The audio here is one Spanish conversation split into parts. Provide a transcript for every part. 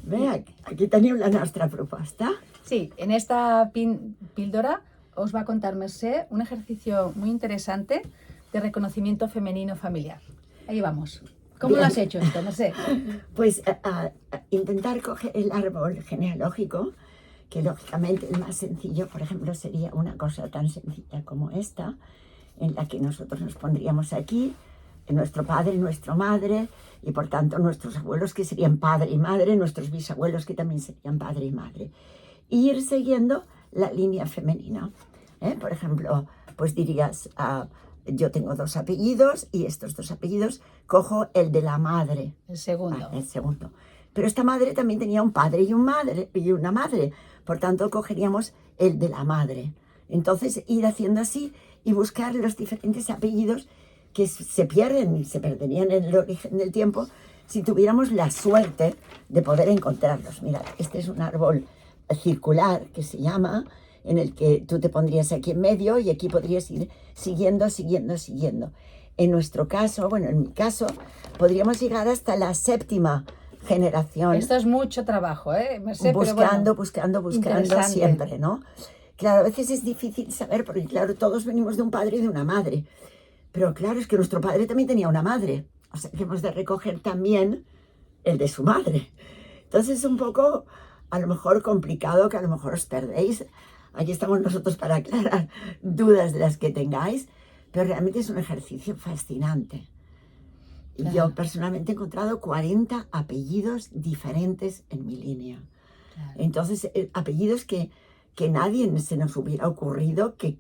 Bé, aquí teniu la nostra proposta. Sí, en esta píldora os va a contar Mercè un ejercicio muy interesante de reconocimiento femenino familiar. Ahí vamos. ¿Cómo lo has hecho esto, Mercè? Pues intentar coger el árbol genealógico, que lógicamente el más sencillo, por ejemplo, sería una cosa tan sencilla como esta, en la que nosotros nos pondríamos aquí, nuestro padre, nuestra madre, y por tanto nuestros abuelos que serían padre y madre, nuestros bisabuelos que también serían padre y madre. Y ir siguiendo la línea femenina. Por ejemplo, pues dirías, yo tengo 2 apellidos y estos 2 apellidos cojo el de la madre. El segundo. El segundo. Pero esta madre también tenía un padre y una madre. Por tanto, cogeríamos el de la madre. Entonces, ir haciendo así y buscar los diferentes apellidos que se pierden y se perderían en el origen del tiempo si tuviéramos la suerte de poder encontrarlos. Mirad, este es un árbol circular que se llama, en el que tú te pondrías aquí en medio y aquí podrías ir siguiendo. En nuestro caso, bueno, en mi caso, podríamos llegar hasta la 7ª generación. Esto es mucho trabajo, Mercè, Buscando interesante. siempre, ¿no? Claro, a veces es difícil saber, porque claro, todos venimos de un padre y de una madre. Pero claro, es que nuestro padre también tenía una madre. O sea, que hemos de recoger también el de su madre. Entonces es un poco, a lo mejor, complicado, que a lo mejor os perdéis. Aquí estamos nosotros para aclarar dudas de las que tengáis, pero realmente es un ejercicio fascinante. Claro. Yo personalmente he encontrado 40 apellidos diferentes en mi línea. Claro. Entonces, apellidos que nadie se nos hubiera ocurrido que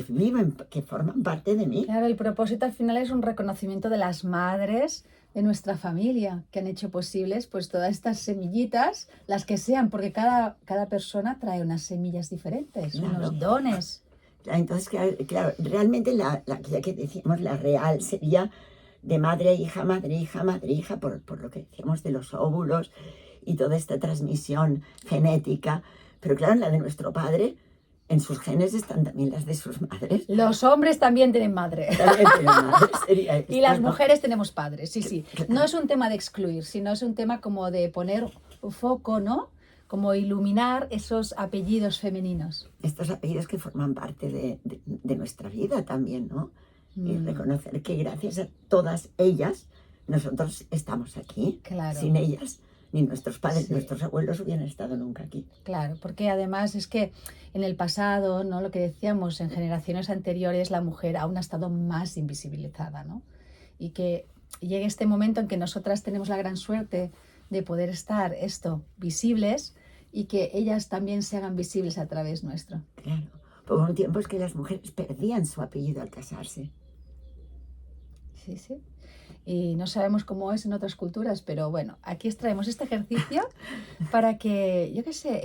viven, que forman parte de mí. Claro, el propósito al final es un reconocimiento de las madres de nuestra familia que han hecho posibles pues todas estas semillitas, las que sean, porque cada persona trae unas semillas diferentes, Claro. unos dones. Entonces, claro, realmente la que decíamos, la real, sería de madre a hija, madre, hija, por lo que decíamos de los óvulos y toda esta transmisión genética. Pero claro, en la de nuestro padre, en sus genes están también las de sus madres. Los hombres también tienen madre. También tienen madre, sería esto, Y las ¿no? mujeres tenemos padres, sí. No es un tema de excluir, sino es un tema como de poner foco, ¿no? Como iluminar esos apellidos femeninos. Estos apellidos que forman parte de nuestra vida también, ¿no? Y reconocer que gracias a todas ellas nosotros estamos aquí. Claro. Sin ellas, ni nuestros padres, Sí. nuestros abuelos hubieran estado nunca aquí. Claro, porque además es que en el pasado, ¿no? Lo que decíamos, en generaciones anteriores la mujer aún ha estado más invisibilizada, ¿no? Y que llegue este momento en que nosotras tenemos la gran suerte de poder estar visibles y que ellas también se hagan visibles a través nuestro. Claro. Por un tiempo es que las mujeres perdían su apellido al casarse. Sí. Y no sabemos cómo es en otras culturas, pero bueno, aquí os traemos este ejercicio para que, yo qué sé,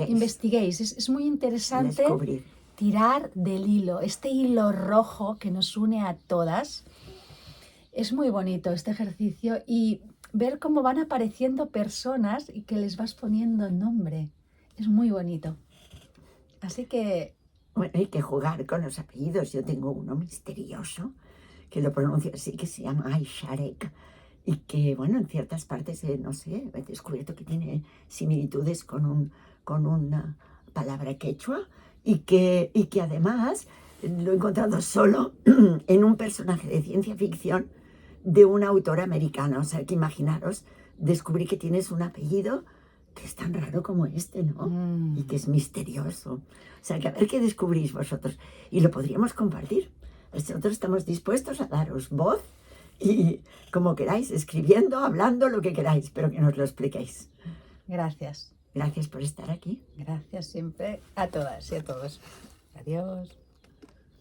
investiguéis. Es muy interesante Descubrir. tirar del hilo, este hilo rojo que nos une a todas. Es muy bonito este ejercicio y ver cómo van apareciendo personas y que les vas poniendo nombre. Es muy bonito. Así que... Bueno, hay que jugar con los apellidos. Yo tengo uno misterioso, que lo pronuncio así, que se llama Aisharek, y que, bueno, en ciertas partes, no sé, he descubierto que tiene similitudes con una palabra quechua, y que además lo he encontrado solo en un personaje de ciencia ficción de un autor americano. O sea, que imaginaros, descubrí que tienes un apellido que es tan raro como este, ¿no? Y que es misterioso. O sea, que a ver qué descubrís vosotros. Y lo podríamos compartir. Nosotros estamos dispuestos a daros voz y como queráis, escribiendo, hablando, lo que queráis, pero que nos lo expliquéis. Gracias. Gracias por estar aquí. Gracias siempre a todas y a todos. Adiós.